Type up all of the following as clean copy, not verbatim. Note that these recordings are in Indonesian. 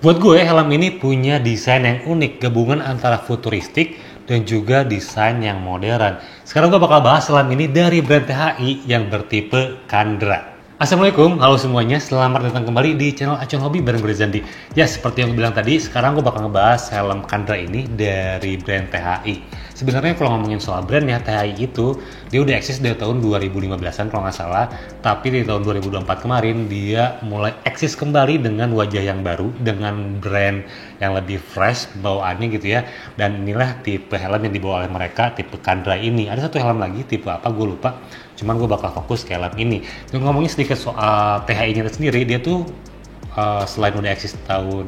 Buat gue, helm ini punya desain yang unik, gabungan antara futuristik dan juga desain yang modern. Sekarang gue bakal bahas helm ini dari brand THI yang bertipe Kandra. Assalamualaikum, halo semuanya, selamat datang kembali di channel Acuan Hobi bareng gue Zandi. Ya, seperti yang gue bilang tadi, sekarang gue bakal ngebahas helm Kandra ini dari brand THI. Sebenarnya kalau ngomongin soal brand ya, THI itu dia udah eksis dari tahun 2015an kalau nggak salah, tapi di tahun 2024 kemarin dia mulai eksis kembali dengan wajah yang baru, dengan brand yang lebih fresh bawaannya gitu ya. Dan inilah tipe helm yang dibawa oleh mereka, tipe Kandra ini. Ada satu helm lagi, tipe apa gue lupa, cuman gue bakal fokus ke helm ini. Dan ngomongin sedikit soal THI-nya sendiri, dia tuh selain udah eksis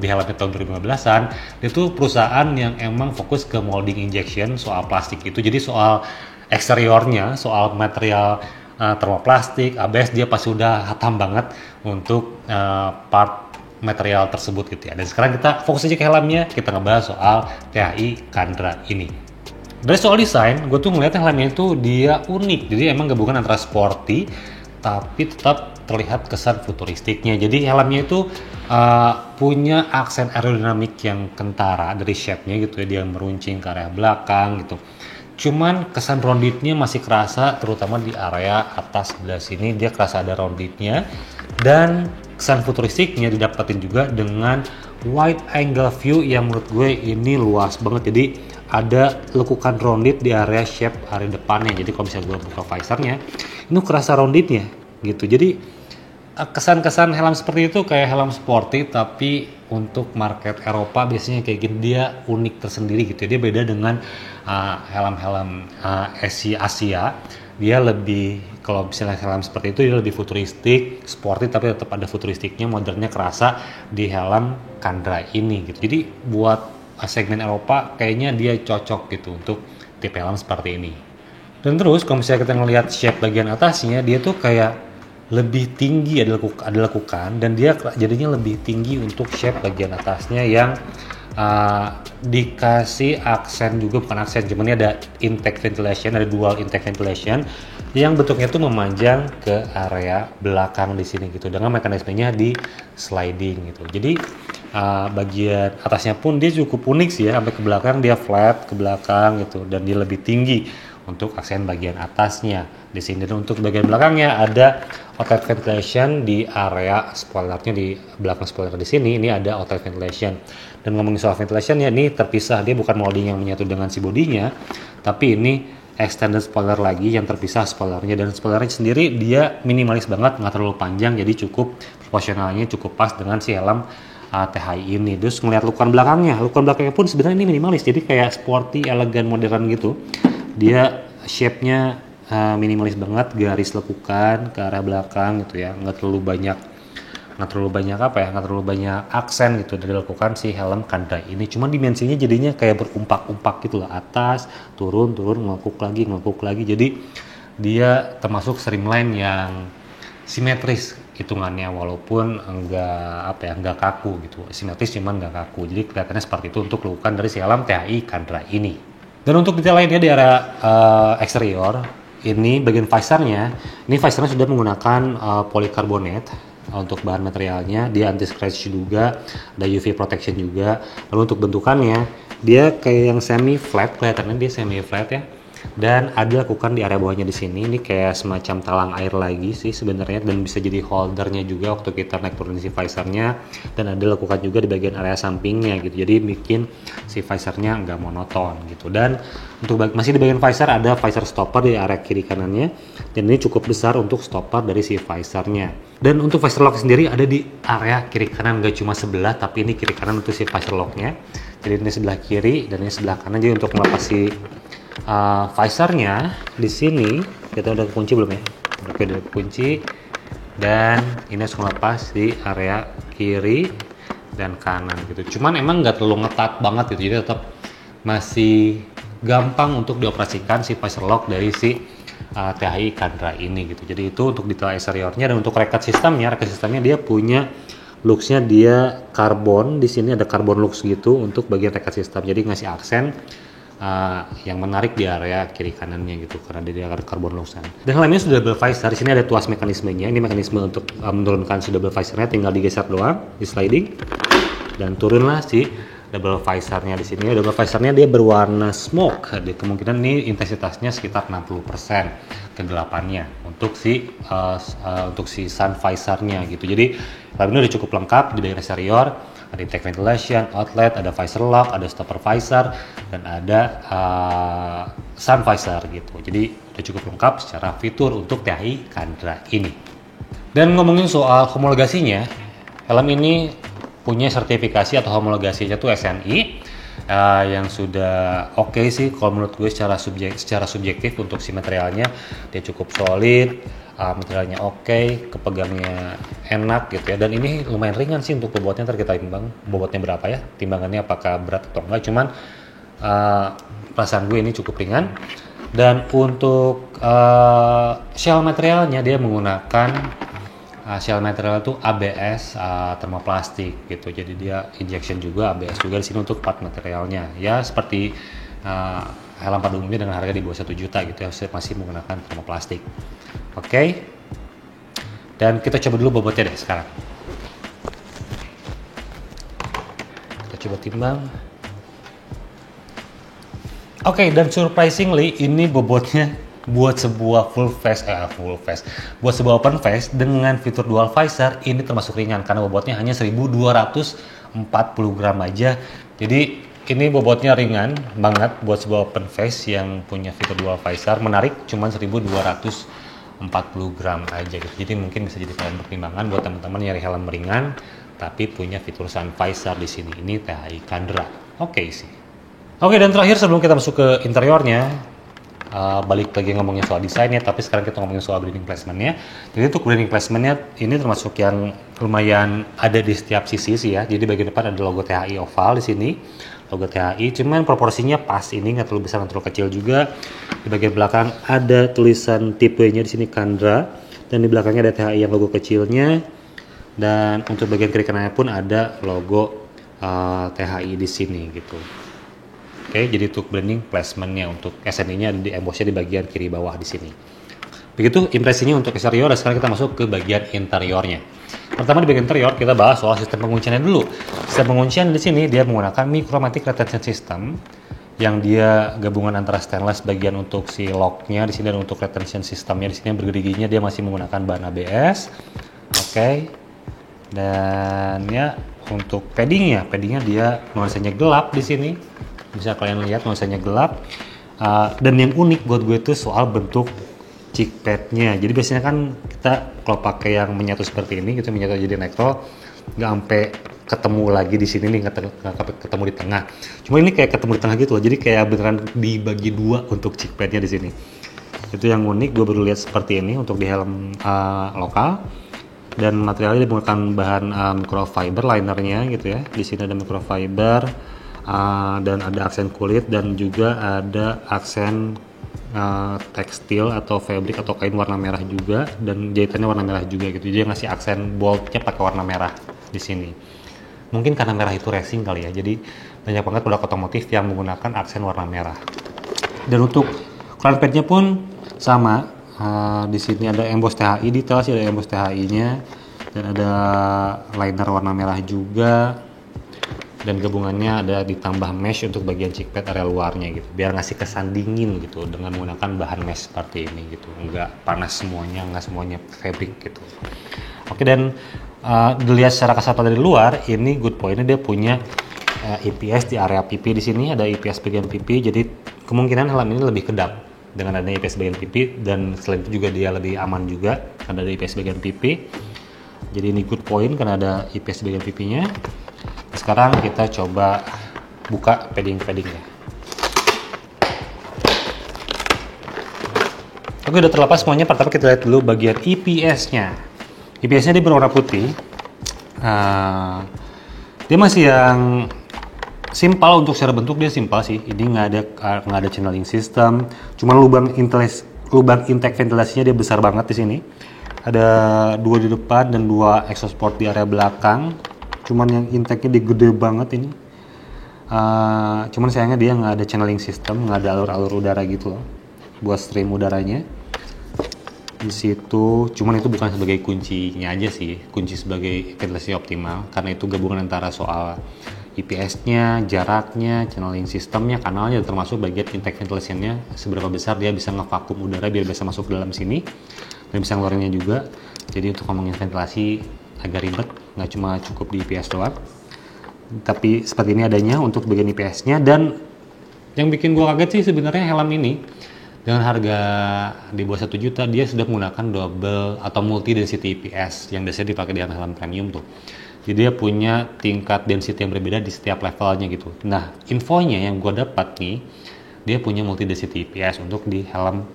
di helmnya tahun 2015an, dia tuh perusahaan yang emang fokus ke molding injection soal plastik itu. Jadi soal eksteriornya, soal material termoplastik, ABS dia pasti udah hatam banget untuk part material tersebut gitu ya. Dan sekarang kita fokus aja ke helmnya, kita ngebahas soal THI Kandra ini. Dari soal desain, gue tuh ngeliat helmnya itu dia unik. Jadi emang gabungan antara sporty tapi tetap terlihat kesan futuristiknya. Jadi helmnya itu punya aksen aerodinamik yang kentara dari shape-nya gitu ya, dia meruncing ke area belakang gitu. Cuman kesan roundednya masih kerasa, terutama di area atas sebelah sini dia kerasa ada roundednya, dan kesan futuristiknya didapetin juga dengan wide angle view yang menurut gue ini luas banget. Jadi ada lekukan rounded di area shape area depannya. Jadi kalau misalnya gue buka visornya, ini kerasa roundednya gitu. Jadi kesan-kesan helm seperti itu kayak helm sporty, tapi untuk market Eropa biasanya kayak gini, dia unik tersendiri gitu. Dia beda dengan helm-helm Asia. Dia lebih, kalau misalnya helm seperti itu dia lebih futuristik, sporty, tapi tetap ada futuristiknya, modernnya kerasa di helm Kandra ini gitu. Jadi buat segmen Eropa kayaknya dia cocok gitu untuk tipe helm seperti ini. Dan terus kalau misalnya kita ngelihat shape bagian atasnya, dia tuh kayak lebih tinggi, ada lekukan, dan dia jadinya lebih tinggi untuk shape bagian atasnya yang dikasih aksen juga, bukan aksen, cuman ini ada intake ventilation, ada dual intake ventilation yang bentuknya tuh memanjang ke area belakang di sini gitu, dengan mekanismenya di sliding gitu. Jadi bagian atasnya pun dia cukup unik sih ya, sampai ke belakang dia flat ke belakang gitu, dan dia lebih tinggi untuk aksen bagian atasnya di sini. Dan untuk bagian belakangnya ada outlet ventilation di area spoilernya, di belakang spoiler di sini ini ada outlet ventilation. Dan ngomongin soal ventilation ya, ini terpisah, dia bukan molding yang menyatu dengan si bodinya, tapi ini extended spoiler lagi yang terpisah spoilernya. Dan spoilernya sendiri dia minimalis banget, nggak terlalu panjang, jadi cukup proporsionalnya cukup pas dengan si helm THI ini. Terus ngelihat lekukan belakangnya pun sebenarnya ini minimalis, jadi kayak sporty, elegan, modern gitu. Dia shape-nya minimalis banget, garis lekukan ke arah belakang gitu ya, nggak terlalu banyak aksen gitu dari lekukan si helm Kandra ini. Cuman dimensinya jadinya kayak berumpak-umpak gitu loh, atas turun ngelekuk lagi, jadi dia termasuk streamline yang simetris hitungannya, walaupun enggak kaku gitu, simetris cuman enggak kaku, jadi kelihatannya seperti itu untuk lekukan dari si helm THI Kandra ini. Dan untuk detail lainnya di area eksterior, ini bagian visornya sudah menggunakan polikarbonat untuk bahan materialnya, dia anti scratch juga, ada UV protection juga. Lalu untuk bentukannya, dia kayak yang semi flat, kelihatannya dia semi flat ya. Dan ada lekukan di area bawahnya di sini, ini kayak semacam talang air lagi sih sebenarnya, dan bisa jadi holdernya juga waktu kita naik turun si visornya. Dan ada lekukan juga di bagian area sampingnya gitu, jadi bikin si visornya nggak monoton gitu. Dan untuk masih di bagian visor ada visor stopper di area kiri kanannya, dan ini cukup besar untuk stopper dari si visornya. Dan untuk visor lock sendiri ada di area kiri kanan, nggak cuma sebelah, tapi ini kiri kanan untuk si visor locknya. Jadi ini sebelah kiri dan ini sebelah kanan, jadi untuk melepas si visornya di sini kita udah kunci belum ya? Oke, udah kunci. Dan ini harus melepas di area kiri dan kanan gitu. Cuman emang nggak terlalu ngetat banget gitu, jadi tetap masih gampang untuk dioperasikan si visor lock dari si THI Kandra ini gitu. Jadi itu untuk detail eksteriornya. Dan untuk rekat sistemnya dia punya looksnya, dia karbon, di sini ada karbon looks gitu untuk bagian rekat sistem, jadi ngasih aksen yang menarik di area kiri kanannya gitu, karena dia ada carbon looks. Dan helmnya sudah double visor. Di sini ada tuas mekanismenya. Ini mekanisme untuk menurunkan si double visornya, tinggal digeser doang, di sliding. Dan turunlah si double visornya di sini. Double visornya dia berwarna smoke. Di kemungkinan ini intensitasnya sekitar 60% kegelapannya untuk si sun visornya gitu. Jadi helm ini udah cukup lengkap di bagian eksterior. Ada intake ventilation, outlet, ada visor lock, ada stopper visor, dan ada sun visor gitu. Jadi udah cukup lengkap secara fitur untuk THI Candra ini. Dan ngomongin soal homologasinya, helm ini punya sertifikasi atau homologasinya tuh SNI yang sudah oke sih kalau menurut gue secara subjektif untuk si materialnya. Dia cukup solid, materialnya oke, kepegangnya enak gitu ya, dan ini lumayan ringan sih untuk bobotnya. Ntar kita timbang bobotnya berapa ya, timbangannya apakah berat atau enggak, cuman perasaan gue ini cukup ringan. Dan untuk shell materialnya dia menggunakan shell material itu ABS termoplastik gitu, jadi dia injection juga ABS juga di sini untuk part materialnya ya, seperti helm pada umumnya dengan harga di bawah 1 juta gitu ya, masih menggunakan termoplastik. Oke. Dan kita coba dulu bobotnya deh sekarang. Kita coba timbang. Oke, dan surprisingly ini bobotnya buat sebuah buat sebuah open face dengan fitur dual visor ini termasuk ringan karena bobotnya hanya 1240 gram aja. Jadi ini bobotnya ringan banget buat sebuah open face yang punya fitur dual visor. Menarik, cuman 1240 gram aja gitu. Jadi mungkin bisa jadi bahan pertimbangan buat teman-teman nyari helm ringan tapi punya fitur sun visor di sini. Ini THI Candra. Oke sih. Oke, dan terakhir sebelum kita masuk ke interiornya, balik lagi ngomongin soal desainnya, tapi sekarang kita ngomongin soal branding placementnya. Jadi untuk branding placementnya ini termasuk yang lumayan ada di setiap sisi sih ya. Jadi bagian depan ada logo THI oval di sini, logo THI, cuman proporsinya pas, ini nggak terlalu besar, nggak terlalu kecil juga. Di bagian belakang ada tulisan tipenya di sini Candra, dan di belakangnya ada THI yang logo kecilnya. Dan untuk bagian kiri kanannya pun ada logo THI di sini gitu. Oke, jadi untuk branding placementnya untuk SNI-nya ada di embossnya di bagian kiri bawah di sini. Begitu impresinya untuk eksterior. Dan sekarang kita masuk ke bagian interiornya. Pertama di bagian interior kita bahas soal sistem pengunciannya dulu. Sistem penguncian di sini dia menggunakan Micromatic Retention System yang dia gabungan antara stainless bagian untuk si locknya di sini dan untuk retention systemnya di sini bergeriginya dia masih menggunakan bahan ABS. Oke. Dan ya untuk paddingnya dia nuansanya gelap di sini. Bisa kalian lihat nuansanya gelap. Dan yang unik buat gue tuh soal bentuk cheek padnya. Jadi biasanya kan kita kalau pakai yang menyatu seperti ini gitu, menyatu jadi nekro, nggak sampai ketemu lagi di sini nih, nggak ketemu di tengah. Cuma ini kayak ketemu di tengah gitu loh. Jadi kayak beneran dibagi dua untuk cheek padnya di sini. Itu yang unik, gue baru lihat seperti ini untuk di helm lokal. Dan materialnya menggunakan bahan microfiber linernya gitu ya. Di sini ada microfiber. Dan ada aksen kulit dan juga ada aksen tekstil atau fabric atau kain warna merah juga, dan jahitannya warna merah juga gitu. Jadi ngasih aksen boldnya pakai warna merah di sini. Mungkin karena merah itu racing kali ya. Jadi banyak banget produk otomotif yang menggunakan aksen warna merah. Dan untuk crown padnya pun sama. Di sini ada emboss THI detail sih, ada emboss THI-nya dan ada liner warna merah juga. Dan gabungannya ada ditambah mesh untuk bagian cheek pad area luarnya gitu, biar ngasih kesan dingin gitu dengan menggunakan bahan mesh seperti ini gitu, nggak panas semuanya, nggak semuanya fabric gitu. Oke, dan dilihat secara kasat dari luar, ini good point-nya dia punya EPS di area pipi di sini, ada EPS bagian pipi, jadi kemungkinan helm ini lebih kedap dengan adanya EPS bagian pipi, dan selain itu juga dia lebih aman juga karena ada EPS bagian pipi. Jadi ini good point karena ada EPS bagian pipinya. Sekarang kita coba buka padding-paddingnya. Oke, udah terlepas semuanya. Pertama kita lihat dulu bagian EPS-nya. EPS-nya dia berwarna putih. Dia masih yang simpel, untuk secara bentuk dia simpel sih. Ini nggak ada channeling system. Cuman lubang intake ventilasinya dia besar banget di sini. Ada 2 di depan dan 2 exhaust port di area belakang. Cuman yang intake-nya dia gede banget ini. Cuman sayangnya dia nggak ada channeling system, nggak ada alur-alur udara gitu loh buat stream udaranya. di situ, cuman itu bukan sebagai kuncinya aja sih, kunci sebagai ventilasi optimal, karena itu gabungan antara soal IPS-nya, jaraknya, channeling sistemnya, kanalnya, termasuk bagian intake ventilation-nya, seberapa besar dia bisa ngevakum udara biar bisa masuk ke dalam sini, dan bisa ngeluarinnya juga. Jadi untuk ngomongin ventilasi agak ribet, nggak cuma cukup di IPS doang. Tapi seperti ini adanya untuk bagian IPS-nya, dan yang bikin gua kaget sih sebenarnya helm ini dengan harga di bawah 1 juta dia sudah menggunakan double atau multi density IPS yang biasanya dipakai di helm premium tuh. Jadi dia punya tingkat density yang berbeda di setiap levelnya gitu. Nah, infonya yang gue dapat nih, dia punya multi density IPS untuk di helm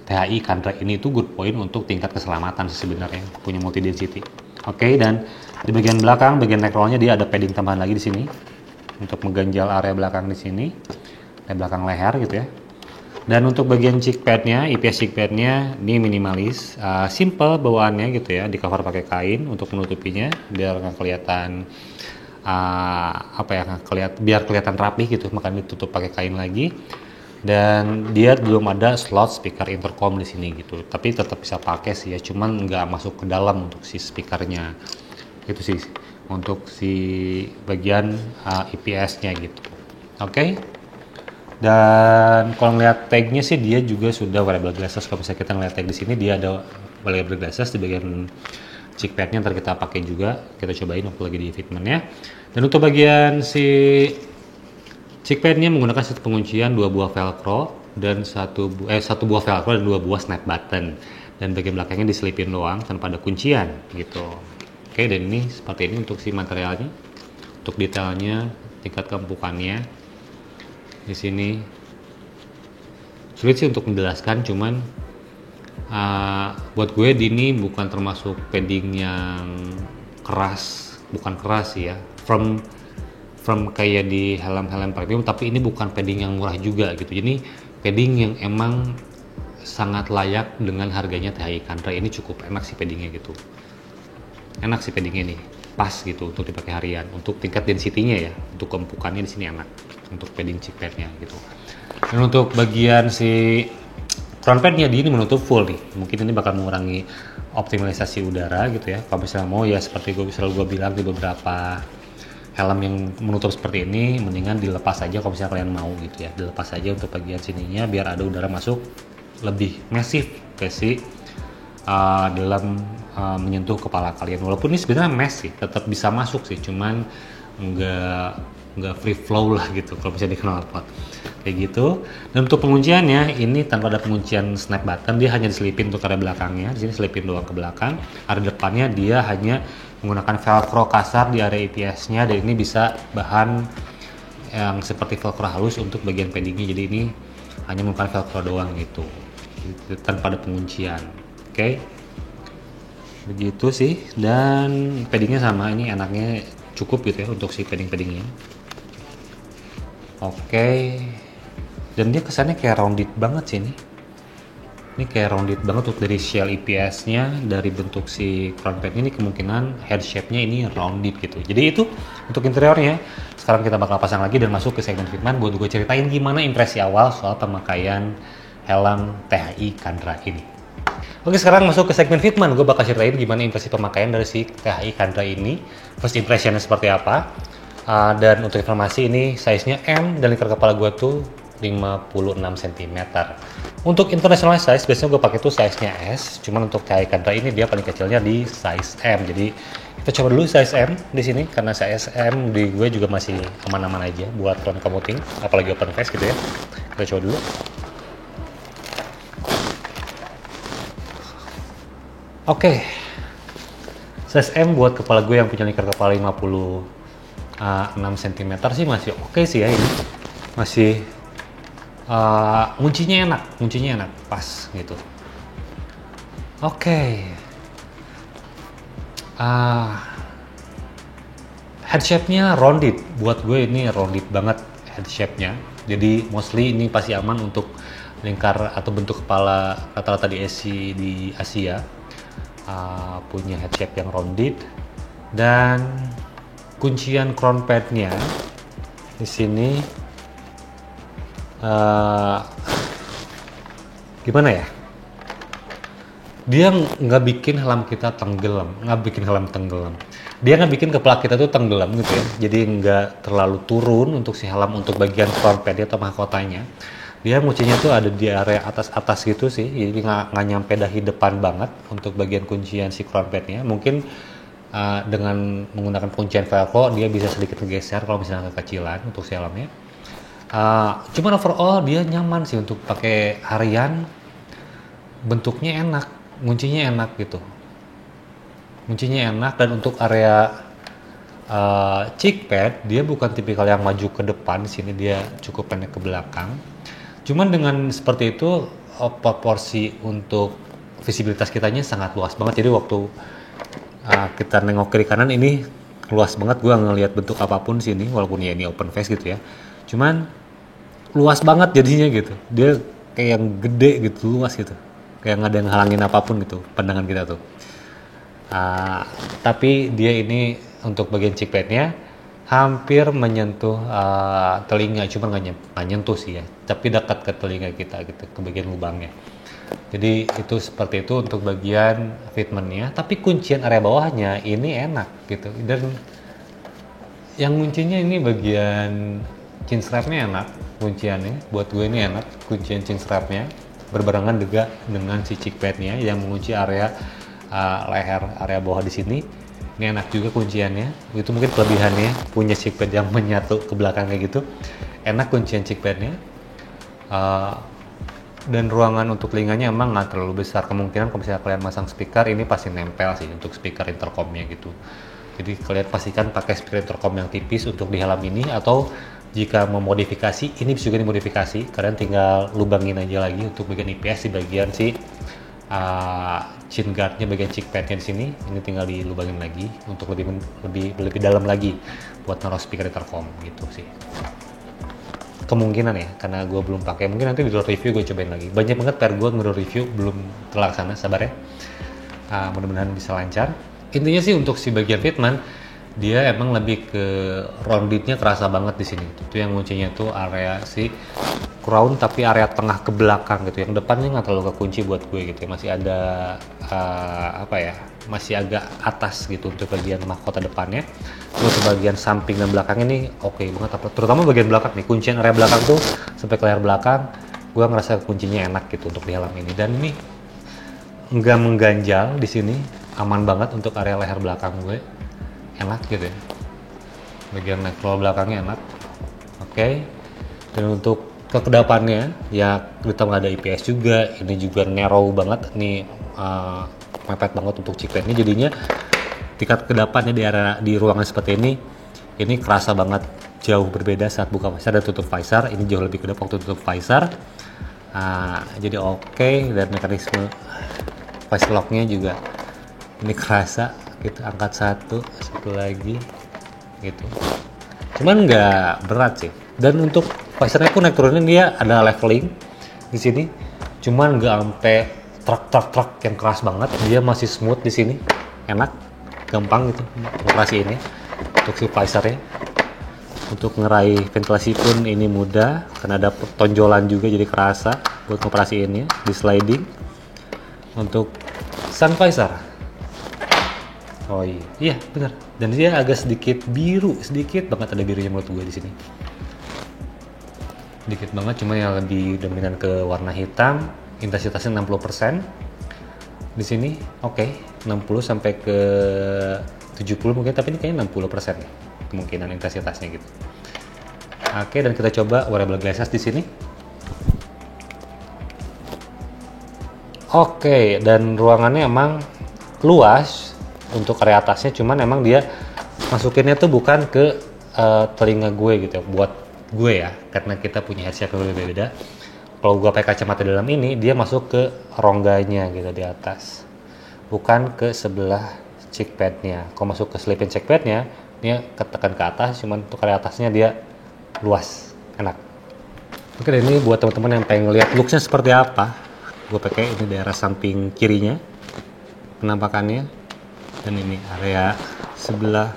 THI Candra ini. Itu good point untuk tingkat keselamatan sebenarnya, punya multi density. Oke, dan di bagian belakang, bagian neck rollnya dia ada padding tambahan lagi di sini untuk mengganjal area belakang di sini, area belakang leher gitu ya. Dan untuk bagian cheek padnya, IPS cheek padnya ini minimalis, simple bawaannya gitu ya, di cover pakai kain untuk menutupinya biar nggak kelihatan biar kelihatan rapih gitu, makanya ditutup pakai kain lagi. Dan dia belum ada slot speaker intercom di sini gitu, tapi tetap bisa pakai sih ya, cuman nggak masuk ke dalam untuk si speakernya itu sih untuk si bagian IPS-nya gitu. Oke. Dan kalau ngeliat tagnya sih dia juga sudah wearable glasses. Kalau misalnya kita ngeliat tag di sini dia ada wearable glasses di bagian cheek padnya, ntar kita pakai juga, kita cobain waktu lagi di fitmentnya. Dan untuk bagian si cheek padnya menggunakan sistem penguncian 2 buah velcro dan satu buah velcro dan 2 buah snap button. Dan bagian belakangnya diselipin doang tanpa ada kuncian gitu. Oke, dan ini seperti ini untuk si materialnya, untuk detailnya, tingkat keempukannya. Di sini sulit sih untuk menjelaskan, cuman buat gue ini bukan termasuk padding yang keras, bukan keras sih ya, from kayak di helm-helm premium, tapi ini bukan padding yang murah juga gitu. Jadi padding yang emang sangat layak dengan harganya THI Candra. Ini cukup enak sih paddingnya gitu, enak sih paddingnya nih, pas gitu untuk dipakai harian. Untuk tingkat density-nya ya, untuk keempukannya di sini enak untuk padding cheek padnya gitu. Dan untuk bagian si crown padnya di ini menutup full nih, mungkin ini bakal mengurangi optimalisasi udara gitu ya. Kalau misalnya mau ya seperti gue bilang di beberapa helm yang menutup seperti ini, mendingan dilepas aja kalau misalnya kalian mau gitu ya, dilepas aja untuk bagian sininya biar ada udara masuk lebih masif ke si dalam menyentuh kepala kalian. Walaupun ini sebenarnya mesh sih, tetap bisa masuk sih, cuman nggak free flow lah gitu kalau bisa dikenal pot kayak gitu. Dan untuk pengunciannya ini tanpa ada penguncian snap button, dia hanya diselipin untuk area belakangnya. Di sini selipin doang ke belakang. Area depannya dia hanya menggunakan velcro kasar di area IPS-nya, dan ini bisa bahan yang seperti velcro halus untuk bagian paddingnya. Jadi ini hanya menggunakan velcro doang gitu tanpa ada penguncian. Oke. Begitu sih. Dan paddingnya sama, ini enaknya cukup gitu ya untuk si paddingnya. Oke. Dan dia kesannya kayak rounded banget sih ini. Ini kayak rounded banget untuk dari shell IPS-nya, dari bentuk si crown pad ini kemungkinan head shape-nya ini rounded gitu. Jadi itu untuk interiornya. Sekarang kita bakal pasang lagi dan masuk ke segmen fitment buat gue ceritain gimana impresi awal soal pemakaian helm THI Candra ini. Oke, sekarang masuk ke segmen fitment. Gue bakal ceritain gimana impresi pemakaian dari si THI Candra ini. First impression-nya seperti apa. Dan untuk informasi ini size-nya M dan lingkar kepala gue tuh 56 cm. Untuk international size biasanya gue pakai tuh size-nya S. Cuman untuk THI Candra ini dia paling kecilnya di size M. Jadi kita coba dulu size M di sini, karena size M di gue juga masih aman-aman aja buat front commuting, apalagi open face gitu ya. Kita coba dulu. Oke, size M buat kepala gue yang punya lingkar kepala 56 cm sih masih oke sih ya ini. Masih nguncinya enak, pas gitu. Oke. Head shape-nya rounded. Buat gue ini rounded banget head shape-nya. Jadi mostly ini pasti aman untuk lingkar atau bentuk kepala rata-rata di Asia. Punya head shape yang rounded. Dan kuncian crown pad-nya di sini gimana ya? Dia nggak bikin helm kita tenggelam, nggak bikin helm tenggelam. Dia nggak bikin kepala kita tuh tenggelam gitu ya. Jadi nggak terlalu turun untuk si helm untuk bagian front pad atau mahkotanya. Dia kuncinya tuh ada di area atas-atas gitu sih, jadi nggak nyampe dahi depan banget untuk bagian kuncian si front padnya. Mungkin dengan menggunakan kuncian velcro dia bisa sedikit geser kalau misalnya kekecilan untuk si helmnya. Cuman overall dia nyaman sih untuk pakai harian, bentuknya enak, kuncinya enak gitu. Kuncinya enak, dan untuk area cheek pad dia bukan tipikal yang maju ke depan, di sini dia cukup pendek ke belakang. Cuman dengan seperti itu proporsi untuk visibilitas kitanya sangat luas banget. Jadi waktu kita nengok kiri kanan ini luas banget, gua ngelihat bentuk apapun sini walaupun ya ini open face gitu ya. Cuman luas banget jadinya gitu. Dia kayak yang gede gitu, luas gitu. Kayak nggak ada yang halangin apapun gitu pandangan kita tuh. Tapi dia ini untuk bagian cheek padnya hampir menyentuh telinga, cuma nggak nyentuh sih ya, tapi dekat ke telinga kita gitu, ke bagian lubangnya. Jadi itu seperti itu untuk bagian fitmentnya, tapi kuncian area bawahnya ini enak gitu. Dan yang kuncinya ini bagian chin strapnya enak, kunciannya buat gue ini enak, kuncian chin strapnya berbarengan juga dengan si cheek padnya yang mengunci area leher, area bawah di sini. Ini enak juga kunciannya, itu mungkin kelebihannya punya cheek pad yang menyatu ke belakang kayak gitu. Enak kuncian cheek padnya. Dan ruangan untuk telinganya emang nggak terlalu besar. Kemungkinan kalau misalnya kalian masang speaker ini pasti nempel sih untuk speaker intercomnya gitu. Jadi kalian pastikan pakai speaker intercom yang tipis untuk di helm ini, atau jika memodifikasi ini bisa juga dimodifikasi. Kalian tinggal lubangin aja lagi untuk bagian IPS di bagian si chin guardnya, bagian cheek padnya di sini. Ini tinggal dilubangin lagi untuk lebih dalam lagi buat naruh speaker intercom gitu sih. Kemungkinan ya, karena gue belum pakai, mungkin nanti di luar review gue cobain lagi. Banyak banget pair gue ngeluar review belum terlaksana, sabar ya. Mudah-mudahan bisa lancar. Intinya sih untuk si bagian fitment dia emang lebih ke roundednya kerasa banget di sini. Itu yang kuncinya tuh area si crown, tapi area tengah ke belakang gitu. Yang depannya nggak terlalu kekunci buat gue gitu ya. Masih ada masih agak atas gitu untuk bagian mahkota depannya. Terus bagian samping dan belakang ini oke banget, terutama bagian belakang nih, kuncian area belakang tuh sampai ke layar belakang. Gue ngerasa kuncinya enak gitu untuk di helm ini, dan ini nggak mengganjal di sini, aman banget untuk area leher belakang gue. Enak gitu ya, bagian neckroll belakangnya enak. Oke. Dan untuk kekedapannya ya kita ada IPS juga, ini juga narrow banget nih, mepet banget untuk cheek padnya, jadinya tingkat kedapannya di ruangan seperti ini kerasa banget jauh berbeda saat buka visor dan tutup visor. Ini jauh lebih kedap waktu tutup visor. Jadi oke. Dan mekanisme visor locknya juga ini kerasa gitu, angkat satu lagi gitu, cuman nggak berat sih. Dan untuk visornya pun naik turunin dia ada leveling di sini, cuman nggak sampai truk yang keras banget, dia masih smooth di sini, enak, gampang gitu ngoperasiinnya. Untuk si visornya, untuk ngeraih ventilasi pun ini mudah karena ada tonjolan juga, jadi kerasa buat ngoperasiinnya di sliding. Untuk sun visor, oh iya benar, dan dia agak sedikit biru, sedikit banget ada birunya menurut gue di sini, sedikit banget, cuma yang lebih dominan ke warna hitam. Intensitasnya 60% di sini, oke. 60 sampai ke 70 mungkin, tapi ini kayaknya 60% ya kemungkinan intensitasnya gitu. Oke, dan kita coba wearable glasses di sini. Oke, dan ruangannya emang luas untuk area atasnya, cuman emang dia masukinnya tuh bukan ke telinga gue gitu ya, buat gue ya, karena kita punya headset yang berbeda. Kalau gue pakai kacamata dalam ini, dia masuk ke rongganya gitu di atas, bukan ke sebelah cheek padnya. Kalau masuk ke sleeping cheek padnya, dia ketekan ke atas, cuman untuk area atasnya dia luas, enak. Oke, dan ini buat teman-teman yang pengen lihat looksnya seperti apa, gue pakai ini daerah samping kirinya penampakannya, dan ini area sebelah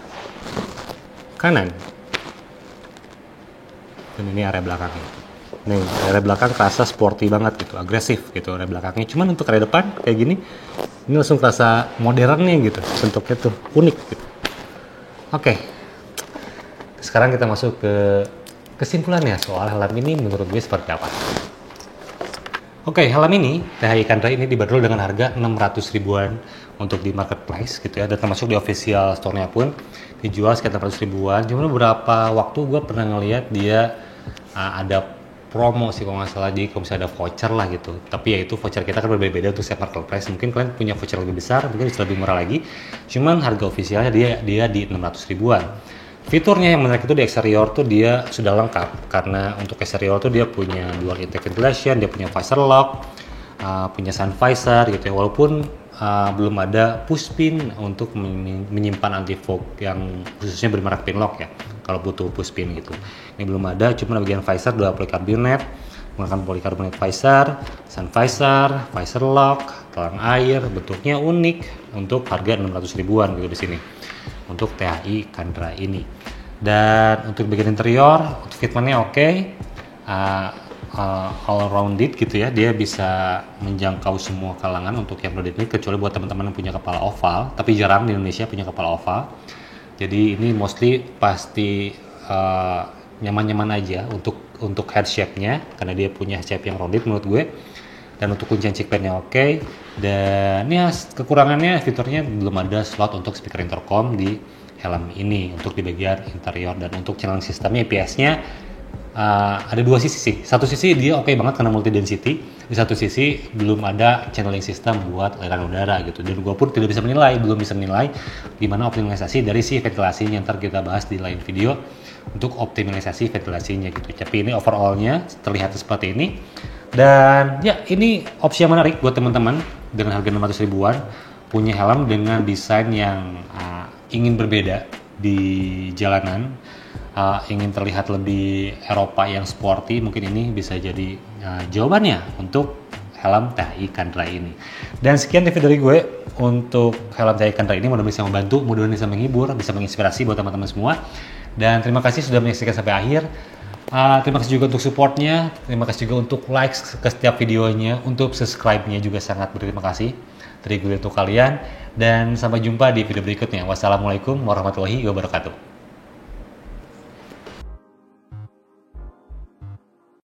kanan, dan ini area belakangnya. Nih, area belakang kerasa sporty banget gitu, agresif gitu area belakangnya. Cuman untuk area depan kayak gini, ini langsung kerasa modern nih gitu, bentuknya tuh unik gitu. Oke, sekarang kita masuk ke kesimpulannya soal helm ini menurut gue seperti apa. Oke, helm ini, THI Kandra ini dibanderol dengan harga 600 ribuan untuk di marketplace gitu ya, dan termasuk di official store-nya pun dijual sekitar 600 ribuan. Cuman beberapa waktu gue pernah ngeliat dia ada promo sih kalau nggak salah, jadi kalau misalnya ada voucher lah gitu. Tapi ya itu voucher kita kan berbeda-beda untuk setiap marketplace. Mungkin kalian punya voucher lebih besar, mungkin bisa lebih murah lagi. Cuman harga officialnya dia di 600 ribuan. Fiturnya yang menarik itu di eksterior tuh dia sudah lengkap, karena untuk eksterior tuh dia punya dual intake ventilation, dia punya visor lock, punya sun visor gitu ya. Walaupun belum ada push pin untuk menyimpan anti fog yang khususnya bermerek Pinlock ya, kalau butuh push pin gitu. Ini belum ada, cuma bagian visor dua polikarbonat, menggunakan polikarbonat visor, sun visor, visor lock, talang air, bentuknya unik untuk harga 600 ribuan gitu di sini untuk THI Kandra ini. Dan untuk bagian interior, untuk fitmentnya oke, all rounded gitu ya, dia bisa menjangkau semua kalangan untuk yang rounded ini, kecuali buat teman-teman yang punya kepala oval, tapi jarang di Indonesia punya kepala oval. Jadi ini mostly pasti nyaman-nyaman aja untuk head shape-nya, karena dia punya shape yang rounded menurut gue. Dan untuk kuncian chickpadnya oke. Dan ya kekurangannya fiturnya belum ada slot untuk speaker intercom di helm ini untuk di bagian interior. Dan untuk channeling sistemnya IPS-nya ada dua sisi sih. Satu sisi dia oke banget karena multi density. Di satu sisi belum ada channeling system buat aliran udara gitu. Dan gue pun belum bisa menilai gimana optimalisasi dari si ventilasinya. Ntar kita bahas di lain video untuk optimalisasi ventilasinya gitu. Tapi ini overallnya terlihat seperti ini. Dan ya ini opsi yang menarik buat teman-teman dengan harga 600 ribuan, punya helm dengan desain yang ingin berbeda di jalanan, ingin terlihat lebih Eropa yang sporty, mungkin ini bisa jadi jawabannya untuk helm THI Kandra ini. Dan sekian review dari gue untuk helm THI Kandra ini, mudah-mudahan bisa membantu, mudah-mudahan bisa menghibur, bisa menginspirasi buat teman-teman semua. Dan terima kasih sudah menyaksikan sampai akhir. Terima kasih juga untuk supportnya, terima kasih juga untuk likes ke setiap videonya, untuk subscribe-nya juga sangat berterima kasih dari gue untuk kalian. Dan sampai jumpa di video berikutnya. Wassalamualaikum warahmatullahi wabarakatuh.